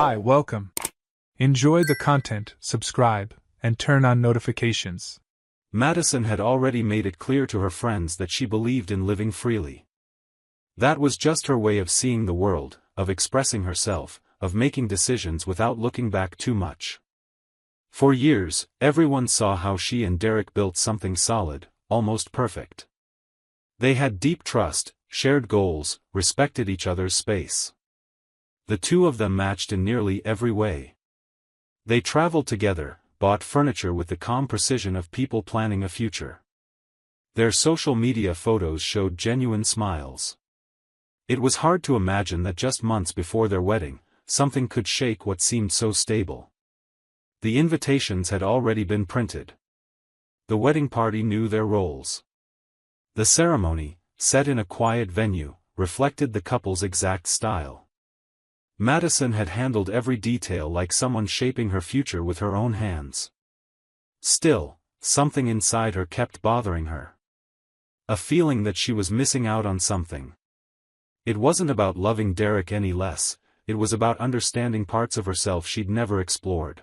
Hi, welcome. Enjoy the content, subscribe, and turn on notifications. Madison had already made it clear to her friends that she believed in living freely. That was just her way of seeing the world, of expressing herself, of making decisions without looking back too much. For years, everyone saw how she and Derek built something solid, almost perfect. They had deep trust, shared goals, respected each other's space. The two of them matched in nearly every way. They traveled together, bought furniture with the calm precision of people planning a future. Their social media photos showed genuine smiles. It was hard to imagine that just months before their wedding, something could shake what seemed so stable. The invitations had already been printed. The wedding party knew their roles. The ceremony, set in a quiet venue, reflected the couple's exact style. Madison had handled every detail like someone shaping her future with her own hands. Still, something inside her kept bothering her. A feeling that she was missing out on something. It wasn't about loving Derek any less, it was about understanding parts of herself she'd never explored.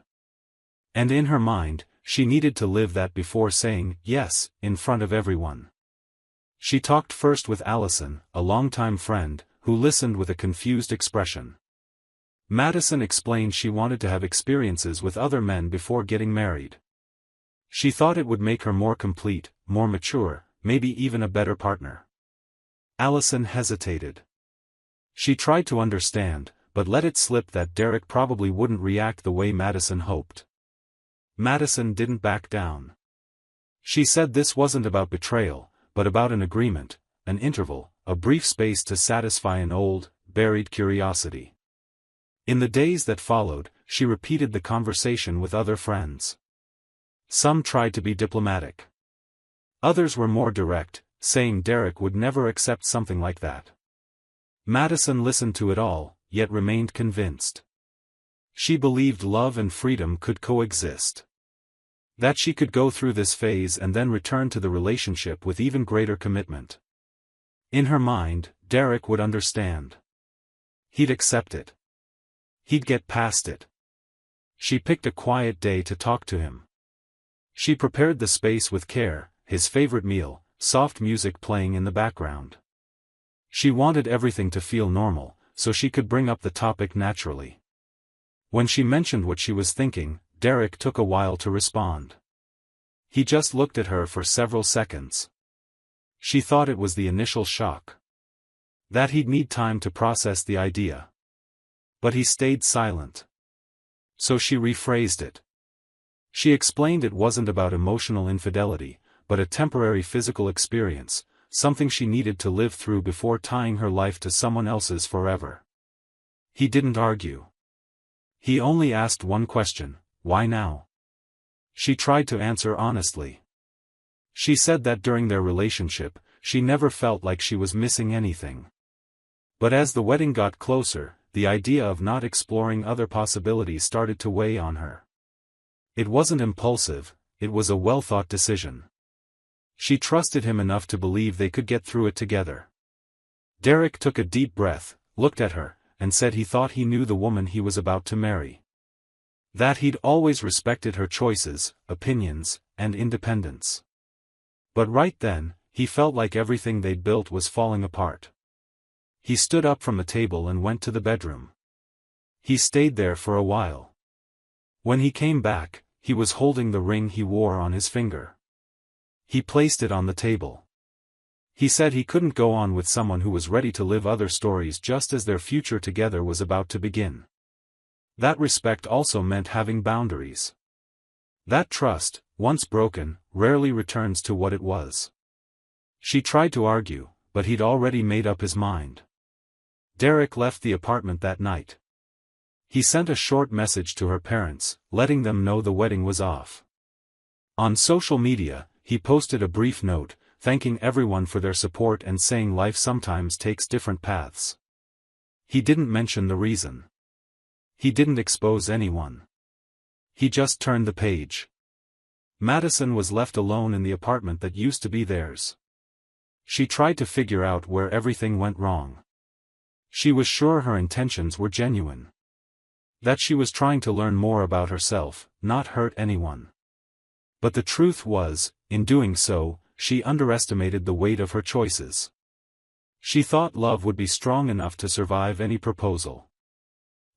And in her mind, she needed to live that before saying yes, in front of everyone. She talked first with Allison, a longtime friend, who listened with a confused expression. Madison explained she wanted to have experiences with other men before getting married. She thought it would make her more complete, more mature, maybe even a better partner. Allison hesitated. She tried to understand, but let it slip that Derek probably wouldn't react the way Madison hoped. Madison didn't back down. She said this wasn't about betrayal, but about an agreement, an interval, a brief space to satisfy an old, buried curiosity. In the days that followed, she repeated the conversation with other friends. Some tried to be diplomatic. Others were more direct, saying Derek would never accept something like that. Madison listened to it all, yet remained convinced. She believed love and freedom could coexist. That she could go through this phase and then return to the relationship with even greater commitment. In her mind, Derek would understand. He'd accept it. He'd get past it. She picked a quiet day to talk to him. She prepared the space with care, his favorite meal, soft music playing in the background. She wanted everything to feel normal, so she could bring up the topic naturally. When she mentioned what she was thinking, Derek took a while to respond. He just looked at her for several seconds. She thought it was the initial shock. That he'd need time to process the idea. But he stayed silent. So she rephrased it. She explained it wasn't about emotional infidelity, but a temporary physical experience, something she needed to live through before tying her life to someone else's forever. He didn't argue. He only asked one question, why now? She tried to answer honestly. She said that during their relationship, she never felt like she was missing anything. But as the wedding got closer, the idea of not exploring other possibilities started to weigh on her. It wasn't impulsive, it was a well-thought decision. She trusted him enough to believe they could get through it together. Derek took a deep breath, looked at her, and said he thought he knew the woman he was about to marry. That he'd always respected her choices, opinions, and independence. But right then, he felt like everything they'd built was falling apart. He stood up from the table and went to the bedroom. He stayed there for a while. When he came back, he was holding the ring he wore on his finger. He placed it on the table. He said he couldn't go on with someone who was ready to live other stories just as their future together was about to begin. That respect also meant having boundaries. That trust, once broken, rarely returns to what it was. She tried to argue, but he'd already made up his mind. Derek left the apartment that night. He sent a short message to her parents, letting them know the wedding was off. On social media, he posted a brief note, thanking everyone for their support and saying life sometimes takes different paths. He didn't mention the reason. He didn't expose anyone. He just turned the page. Madison was left alone in the apartment that used to be theirs. She tried to figure out where everything went wrong. She was sure her intentions were genuine. That she was trying to learn more about herself, not hurt anyone. But the truth was, in doing so, she underestimated the weight of her choices. She thought love would be strong enough to survive any proposal.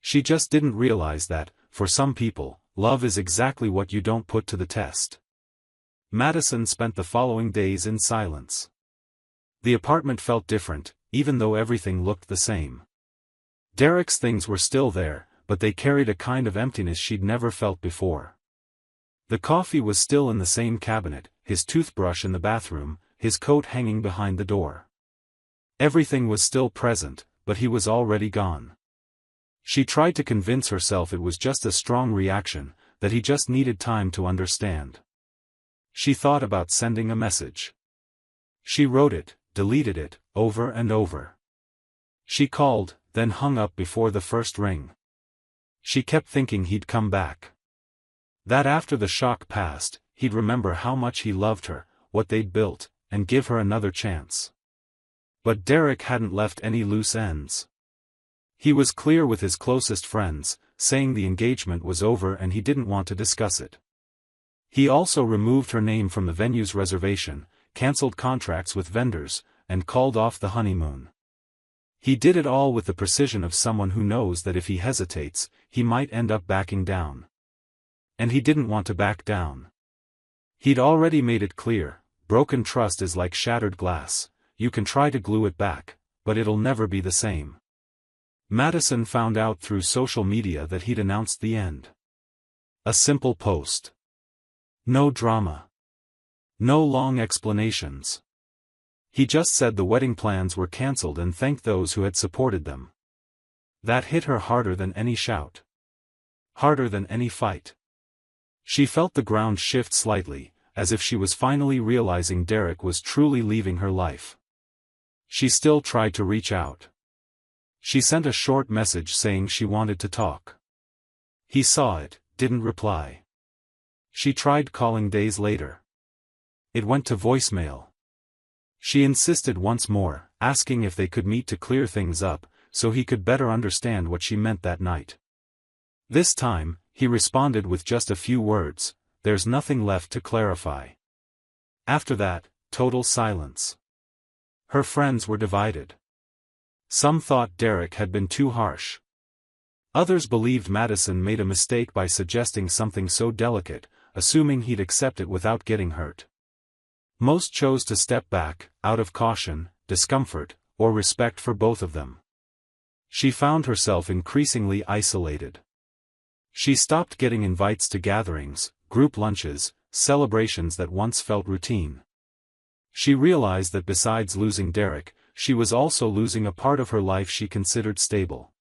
She just didn't realize that, for some people, love is exactly what you don't put to the test. Madison spent the following days in silence. The apartment felt different, even though everything looked the same. Derek's things were still there, but they carried a kind of emptiness she'd never felt before. The coffee was still in the same cabinet, his toothbrush in the bathroom, his coat hanging behind the door. Everything was still present, but he was already gone. She tried to convince herself it was just a strong reaction, that he just needed time to understand. She thought about sending a message. She wrote it, deleted it, over and over. She called, then hung up before the first ring. She kept thinking he'd come back. That after the shock passed, he'd remember how much he loved her, what they'd built, and give her another chance. But Derek hadn't left any loose ends. He was clear with his closest friends, saying the engagement was over and he didn't want to discuss it. He also removed her name from the venue's reservation, cancelled contracts with vendors, and called off the honeymoon. He did it all with the precision of someone who knows that if he hesitates, he might end up backing down. And he didn't want to back down. He'd already made it clear, broken trust is like shattered glass, you can try to glue it back, but it'll never be the same. Madison found out through social media that he'd announced the end. A simple post. No drama. No long explanations. He just said the wedding plans were cancelled and thanked those who had supported them. That hit her harder than any shout. Harder than any fight. She felt the ground shift slightly, as if she was finally realizing Derek was truly leaving her life. She still tried to reach out. She sent a short message saying she wanted to talk. He saw it, didn't reply. She tried calling days later. It went to voicemail. She insisted once more, asking if they could meet to clear things up, so he could better understand what she meant that night. This time, he responded with just a few words, "There's nothing left to clarify." After that, total silence. Her friends were divided. Some thought Derek had been too harsh. Others believed Madison made a mistake by suggesting something so delicate, assuming he'd accept it without getting hurt. Most chose to step back, out of caution, discomfort, or respect for both of them. She found herself increasingly isolated. She stopped getting invites to gatherings, group lunches, celebrations that once felt routine. She realized that besides losing Derek, she was also losing a part of her life she considered stable.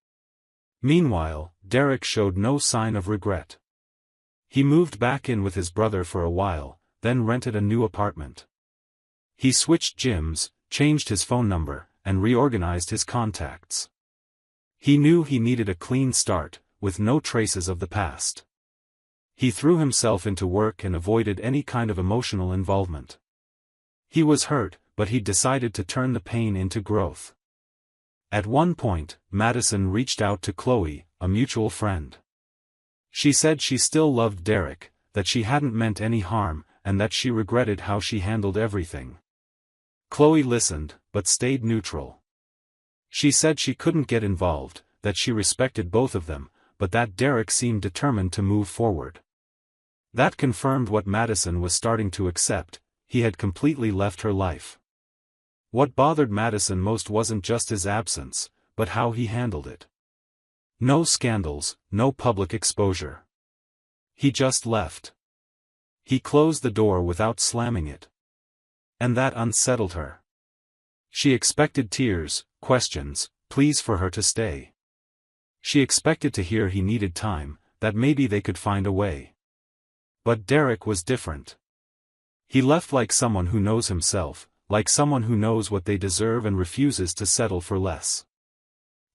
Meanwhile, Derek showed no sign of regret. He moved back in with his brother for a while, then rented a new apartment. He switched gyms, changed his phone number, and reorganized his contacts. He knew he needed a clean start, with no traces of the past. He threw himself into work and avoided any kind of emotional involvement. He was hurt, but he decided to turn the pain into growth. At one point, Madison reached out to Chloe, a mutual friend. She said she still loved Derek, that she hadn't meant any harm, and that she regretted how she handled everything. Chloe listened, but stayed neutral. She said she couldn't get involved, that she respected both of them, but that Derek seemed determined to move forward. That confirmed what Madison was starting to accept, he had completely left her life. What bothered Madison most wasn't just his absence, but how he handled it. No scandals, no public exposure. He just left. He closed the door without slamming it. And that unsettled her. She expected tears, questions, pleas for her to stay. She expected to hear he needed time, that maybe they could find a way. But Derek was different. He left like someone who knows himself, like someone who knows what they deserve and refuses to settle for less.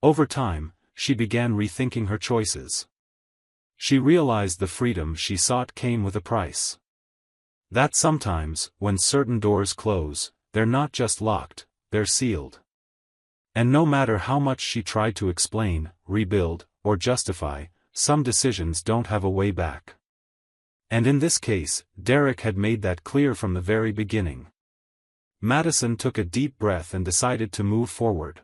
Over time, she began rethinking her choices. She realized the freedom she sought came with a price. That sometimes, when certain doors close, they're not just locked, they're sealed. And no matter how much she tried to explain, rebuild, or justify, some decisions don't have a way back. And in this case, Derek had made that clear from the very beginning. Madison took a deep breath and decided to move forward.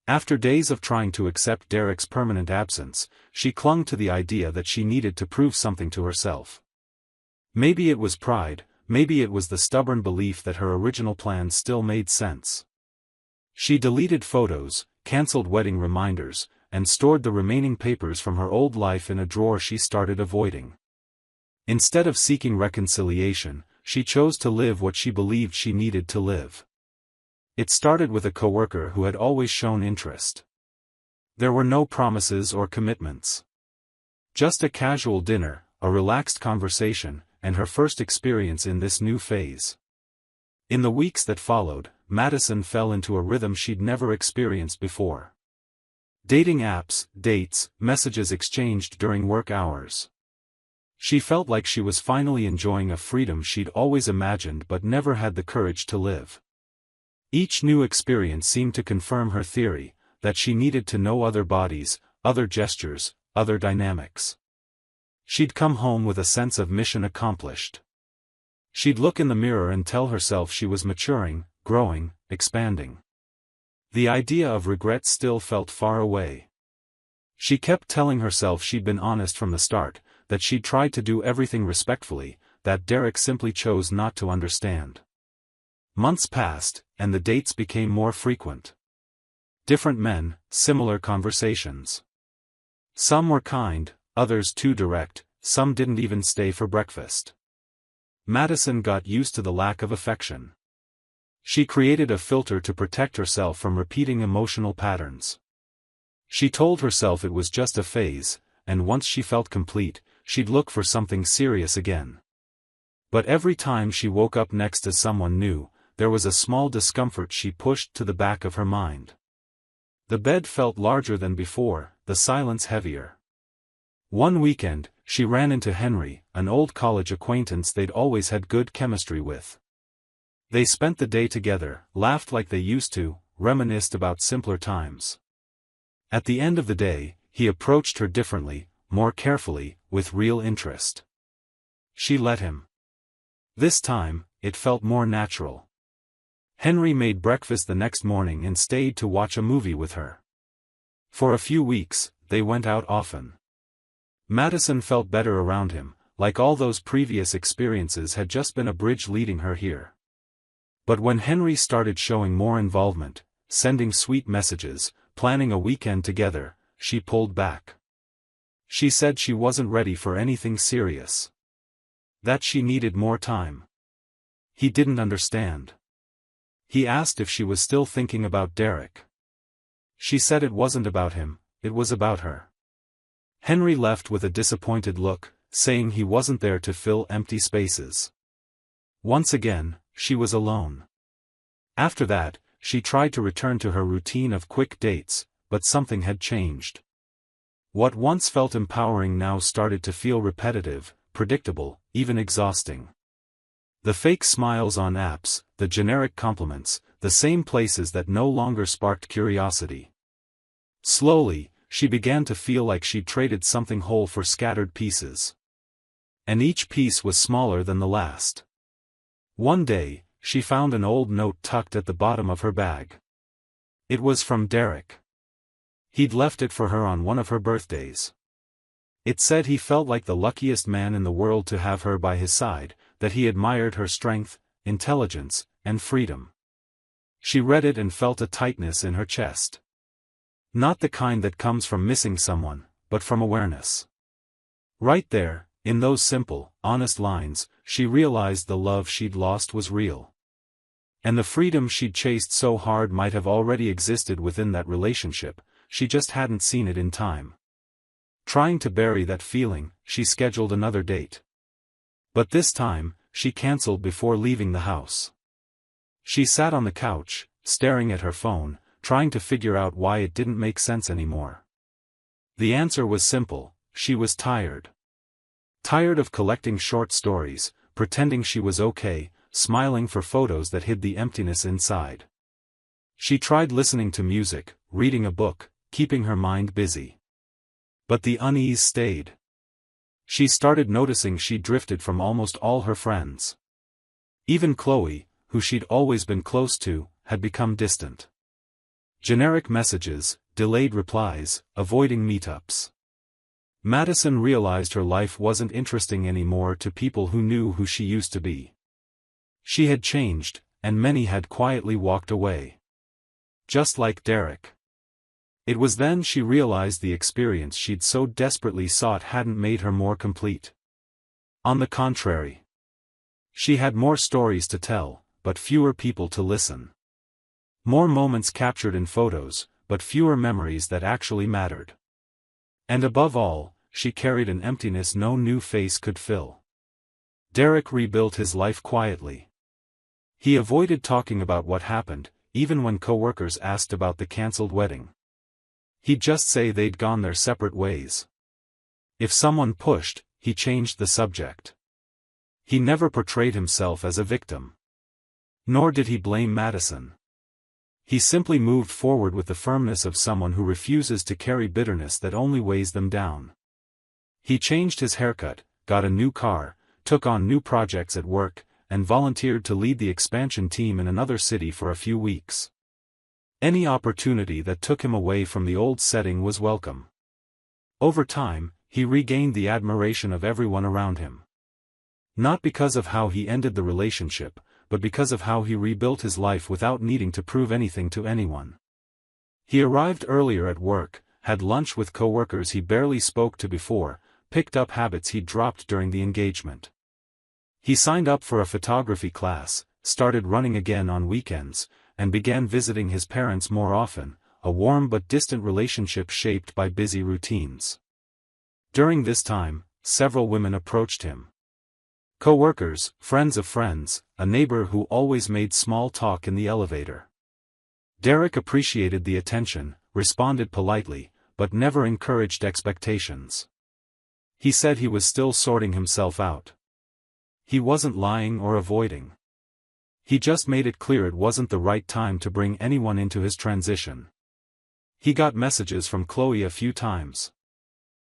After days of trying to accept Derek's permanent absence, she clung to the idea that she needed to prove something to herself. Maybe it was pride, maybe it was the stubborn belief that her original plan still made sense. She deleted photos, canceled wedding reminders, and stored the remaining papers from her old life in a drawer she started avoiding. Instead of seeking reconciliation, she chose to live what she believed she needed to live. It started with a coworker who had always shown interest. There were no promises or commitments. Just a casual dinner, a relaxed conversation, and her first experience in this new phase. In the weeks that followed, Madison fell into a rhythm she'd never experienced before. Dating apps, dates, messages exchanged during work hours. She felt like she was finally enjoying a freedom she'd always imagined but never had the courage to live. Each new experience seemed to confirm her theory, that she needed to know other bodies, other gestures, other dynamics. She'd come home with a sense of mission accomplished. She'd look in the mirror and tell herself she was maturing, growing, expanding. The idea of regret still felt far away. She kept telling herself she'd been honest from the start, that she'd tried to do everything respectfully, that Derek simply chose not to understand. Months passed, and the dates became more frequent. Different men, similar conversations. Some were kind, others too direct, some didn't even stay for breakfast. Madison got used to the lack of affection. She created a filter to protect herself from repeating emotional patterns. She told herself it was just a phase, and once she felt complete, she'd look for something serious again. But every time she woke up next to someone new, there was a small discomfort she pushed to the back of her mind. The bed felt larger than before, the silence heavier. One weekend, she ran into Henry, an old college acquaintance they'd always had good chemistry with. They spent the day together, laughed like they used to, reminisced about simpler times. At the end of the day, he approached her differently, more carefully, with real interest. She let him. This time, it felt more natural. Henry made breakfast the next morning and stayed to watch a movie with her. For a few weeks, they went out often. Madison felt better around him, like all those previous experiences had just been a bridge leading her here. But when Henry started showing more involvement, sending sweet messages, planning a weekend together, she pulled back. She said she wasn't ready for anything serious. That she needed more time. He didn't understand. He asked if she was still thinking about Derek. She said it wasn't about him, it was about her. Henry left with a disappointed look, saying he wasn't there to fill empty spaces. Once again, she was alone. After that, she tried to return to her routine of quick dates, but something had changed. What once felt empowering now started to feel repetitive, predictable, even exhausting. The fake smiles on apps, the generic compliments, the same places that no longer sparked curiosity. Slowly, she began to feel like she'd traded something whole for scattered pieces. And each piece was smaller than the last. One day, she found an old note tucked at the bottom of her bag. It was from Derek. He'd left it for her on one of her birthdays. It said he felt like the luckiest man in the world to have her by his side, that he admired her strength, intelligence, and freedom. She read it and felt a tightness in her chest. Not the kind that comes from missing someone, but from awareness. Right there, in those simple, honest lines, she realized the love she'd lost was real. And the freedom she'd chased so hard might have already existed within that relationship, she just hadn't seen it in time. Trying to bury that feeling, she scheduled another date. But this time, she canceled before leaving the house. She sat on the couch, staring at her phone, trying to figure out why it didn't make sense anymore. The answer was simple: she was tired. Tired of collecting short stories, pretending she was okay, smiling for photos that hid the emptiness inside. She tried listening to music, reading a book, keeping her mind busy. But the unease stayed. She started noticing she drifted from almost all her friends. Even Chloe, who she'd always been close to, had become distant. Generic messages, delayed replies, avoiding meetups. Madison realized her life wasn't interesting anymore to people who knew who she used to be. She had changed, and many had quietly walked away. Just like Derek. It was then she realized the experience she'd so desperately sought hadn't made her more complete. On the contrary. She had more stories to tell, but fewer people to listen. More moments captured in photos, but fewer memories that actually mattered. And above all, she carried an emptiness no new face could fill. Derek rebuilt his life quietly. He avoided talking about what happened, even when coworkers asked about the cancelled wedding. He'd just say they'd gone their separate ways. If someone pushed, he changed the subject. He never portrayed himself as a victim. Nor did he blame Madison. He simply moved forward with the firmness of someone who refuses to carry bitterness that only weighs them down. He changed his haircut, got a new car, took on new projects at work, and volunteered to lead the expansion team in another city for a few weeks. Any opportunity that took him away from the old setting was welcome. Over time, he regained the admiration of everyone around him. Not because of how he ended the relationship, but because of how he rebuilt his life without needing to prove anything to anyone. He arrived earlier at work, had lunch with coworkers he barely spoke to before, picked up habits he'd dropped during the engagement. He signed up for a photography class, started running again on weekends, and began visiting his parents more often, a warm but distant relationship shaped by busy routines. During this time, several women approached him. Co-workers, friends of friends, a neighbor who always made small talk in the elevator. Derek appreciated the attention, responded politely, but never encouraged expectations. He said he was still sorting himself out. He wasn't lying or avoiding. He just made it clear it wasn't the right time to bring anyone into his transition. He got messages from Chloe a few times.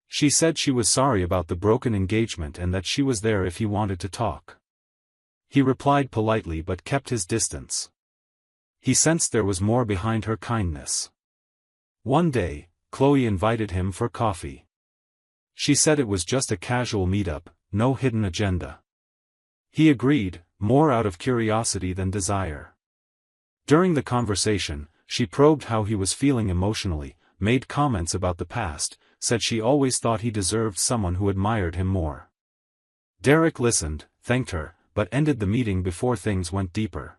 She said she was sorry about the broken engagement and that she was there if he wanted to talk. He replied politely but kept his distance. He sensed there was more behind her kindness. One day, Chloe invited him for coffee. She said it was just a casual meetup, no hidden agenda. He agreed, more out of curiosity than desire. During the conversation, she probed how he was feeling emotionally, made comments about the past, said she always thought he deserved someone who admired him more. Derek listened, thanked her, but ended the meeting before things went deeper.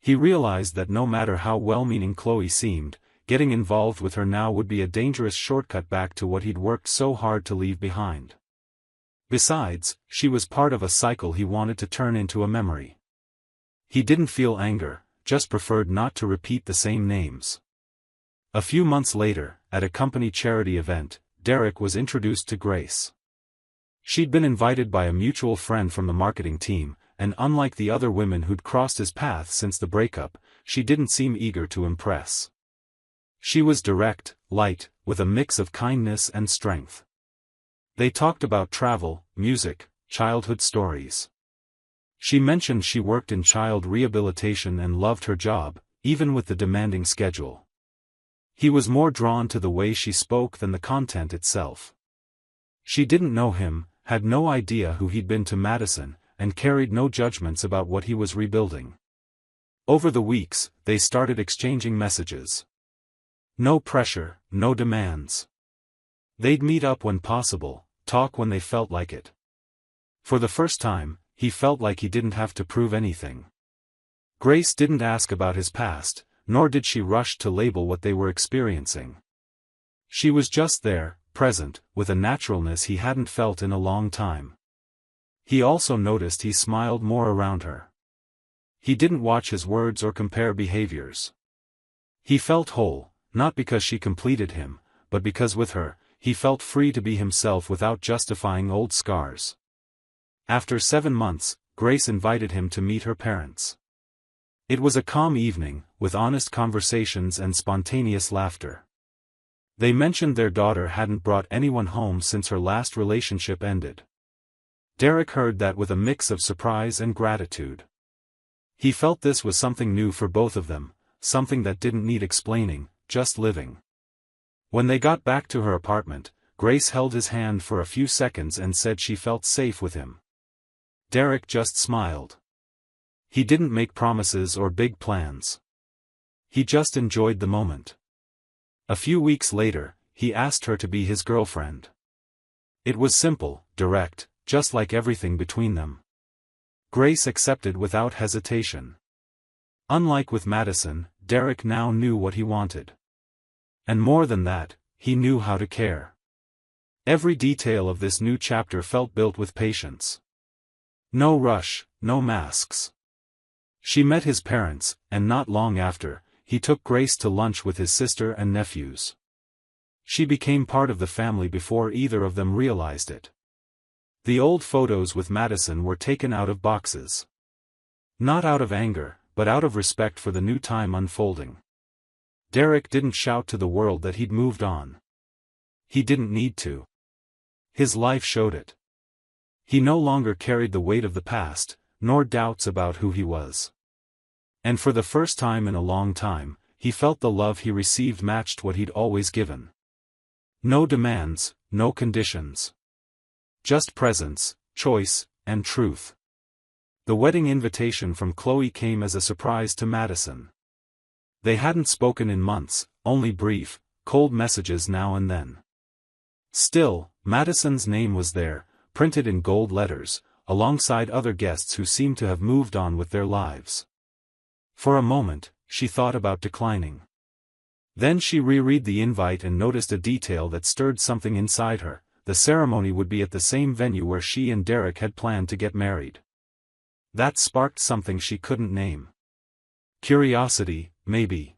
He realized that no matter how well-meaning Chloe seemed, getting involved with her now would be a dangerous shortcut back to what he'd worked so hard to leave behind. Besides, she was part of a cycle he wanted to turn into a memory. He didn't feel anger, just preferred not to repeat the same names. A few months later, at a company charity event, Derek was introduced to Grace. She'd been invited by a mutual friend from the marketing team, and unlike the other women who'd crossed his path since the breakup, she didn't seem eager to impress. She was direct, light, with a mix of kindness and strength. They talked about travel, music, childhood stories. She mentioned she worked in child rehabilitation and loved her job, even with the demanding schedule. He was more drawn to the way she spoke than the content itself. She didn't know him, had no idea who he'd been to Madison, and carried no judgments about what he was rebuilding. Over the weeks, they started exchanging messages. No pressure, no demands. They'd meet up when possible, talk when they felt like it. For the first time, he felt like he didn't have to prove anything. Grace didn't ask about his past, nor did she rush to label what they were experiencing. She was just there, present, with a naturalness he hadn't felt in a long time. He also noticed he smiled more around her. He didn't watch his words or compare behaviors. He felt whole, not because she completed him, but because with her, he felt free to be himself without justifying old scars. After 7 months, Grace invited him to meet her parents. It was a calm evening, with honest conversations and spontaneous laughter. They mentioned their daughter hadn't brought anyone home since her last relationship ended. Derek heard that with a mix of surprise and gratitude. He felt this was something new for both of them, something that didn't need explaining, just living. When they got back to her apartment, Grace held his hand for a few seconds and said she felt safe with him. Derek just smiled. He didn't make promises or big plans. He just enjoyed the moment. A few weeks later, he asked her to be his girlfriend. It was simple, direct, just like everything between them. Grace accepted without hesitation. Unlike with Madison, Derek now knew what he wanted. And more than that, he knew how to care. Every detail of this new chapter felt built with patience. No rush, no masks. She met his parents, and not long after, he took Grace to lunch with his sister and nephews. She became part of the family before either of them realized it. The old photos with Madison were taken out of boxes. Not out of anger, but out of respect for the new time unfolding. Derek didn't shout to the world that he'd moved on. He didn't need to. His life showed it. He no longer carried the weight of the past, nor doubts about who he was. And for the first time in a long time, he felt the love he received matched what he'd always given. No demands, no conditions. Just presence, choice, and truth. The wedding invitation from Chloe came as a surprise to Madison. They hadn't spoken in months, only brief, cold messages now and then. Still, Madison's name was there, printed in gold letters, alongside other guests who seemed to have moved on with their lives. For a moment, she thought about declining. Then she reread the invite and noticed a detail that stirred something inside her. The ceremony would be at the same venue where she and Derek had planned to get married. That sparked something she couldn't name. Curiosity, maybe.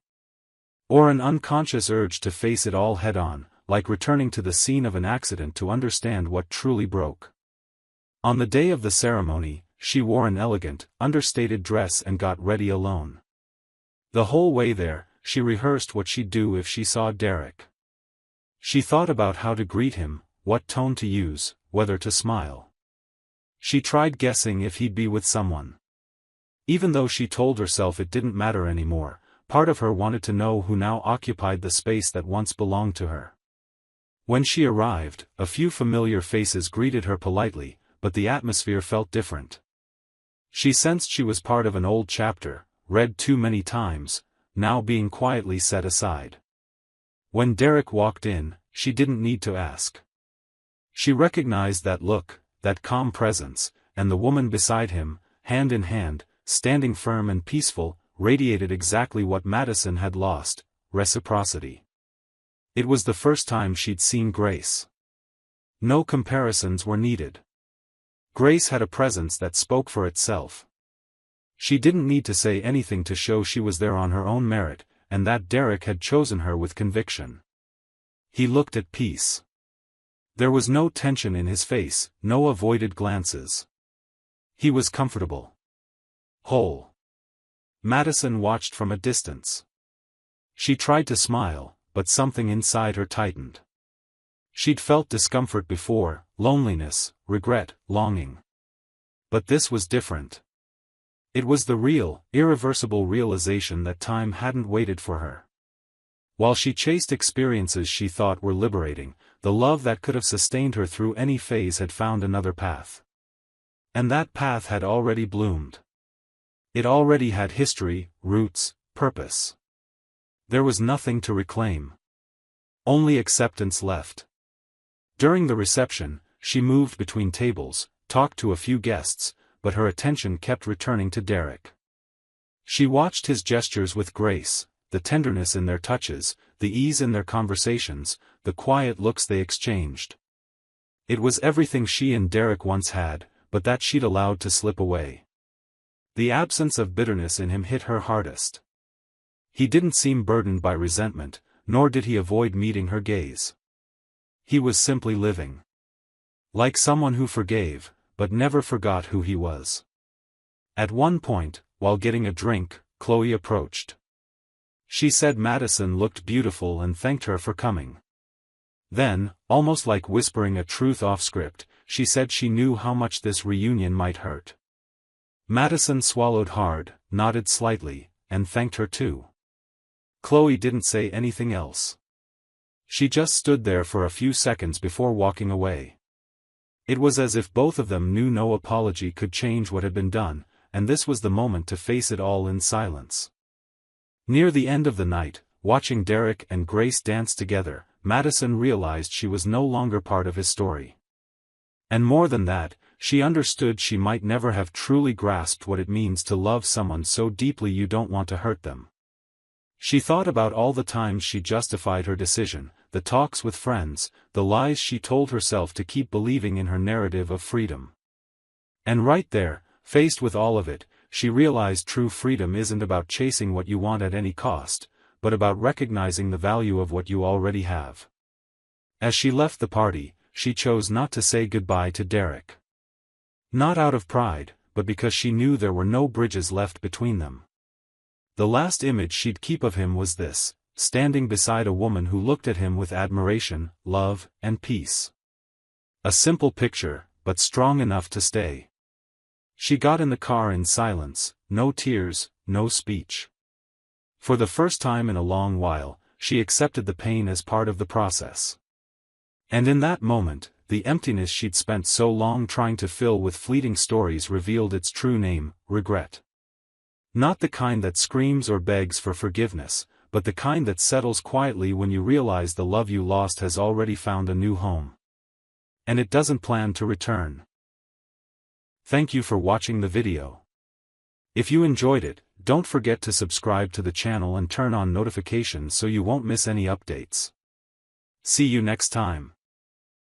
Or an unconscious urge to face it all head-on, like returning to the scene of an accident to understand what truly broke. On the day of the ceremony, she wore an elegant, understated dress and got ready alone. The whole way there, she rehearsed what she'd do if she saw Derek. She thought about how to greet him, what tone to use, whether to smile. She tried guessing if he'd be with someone. Even though she told herself it didn't matter anymore, part of her wanted to know who now occupied the space that once belonged to her. When she arrived, a few familiar faces greeted her politely, but the atmosphere felt different. She sensed she was part of an old chapter, read too many times, now being quietly set aside. When Derek walked in, she didn't need to ask. She recognized that look, that calm presence, and the woman beside him, hand in hand, standing firm and peaceful, radiated exactly what Madison had lost: reciprocity. It was the first time she'd seen Grace. No comparisons were needed. Grace had a presence that spoke for itself. She didn't need to say anything to show she was there on her own merit, and that Derek had chosen her with conviction. He looked at peace. There was no tension in his face, no avoided glances. He was comfortable. Whole. Madison watched from a distance. She tried to smile, but something inside her tightened. She'd felt discomfort before, loneliness, regret, longing. But this was different. It was the real, irreversible realization that time hadn't waited for her. While she chased experiences she thought were liberating, the love that could have sustained her through any phase had found another path. And that path had already bloomed. It already had history, roots, purpose. There was nothing to reclaim. Only acceptance left. During the reception, she moved between tables, talked to a few guests, but her attention kept returning to Derek. She watched his gestures with grace, the tenderness in their touches, the ease in their conversations, the quiet looks they exchanged. It was everything she and Derek once had, but that she'd allowed to slip away. The absence of bitterness in him hit her hardest. He didn't seem burdened by resentment, nor did he avoid meeting her gaze. He was simply living. Like someone who forgave, but never forgot who he was. At one point, while getting a drink, Chloe approached. She said Madison looked beautiful and thanked her for coming. Then, almost like whispering a truth off script, she said she knew how much this reunion might hurt. Madison swallowed hard, nodded slightly, and thanked her too. Chloe didn't say anything else. She just stood there for a few seconds before walking away. It was as if both of them knew no apology could change what had been done, and this was the moment to face it all in silence. Near the end of the night, watching Derek and Grace dance together, Madison realized she was no longer part of his story. And more than that, she understood she might never have truly grasped what it means to love someone so deeply you don't want to hurt them. She thought about all the times she justified her decision, the talks with friends, the lies she told herself to keep believing in her narrative of freedom. And right there, faced with all of it, she realized true freedom isn't about chasing what you want at any cost, but about recognizing the value of what you already have. As she left the party, she chose not to say goodbye to Derek. Not out of pride, but because she knew there were no bridges left between them. The last image she'd keep of him was this, standing beside a woman who looked at him with admiration, love, and peace. A simple picture, but strong enough to stay. She got in the car in silence, no tears, no speech. For the first time in a long while, she accepted the pain as part of the process. And in that moment, the emptiness she'd spent so long trying to fill with fleeting stories revealed its true name, regret. Not the kind that screams or begs for forgiveness, but the kind that settles quietly when you realize the love you lost has already found a new home. And it doesn't plan to return. Thank you for watching the video. If you enjoyed it, don't forget to subscribe to the channel and turn on notifications so you won't miss any updates. See you next time.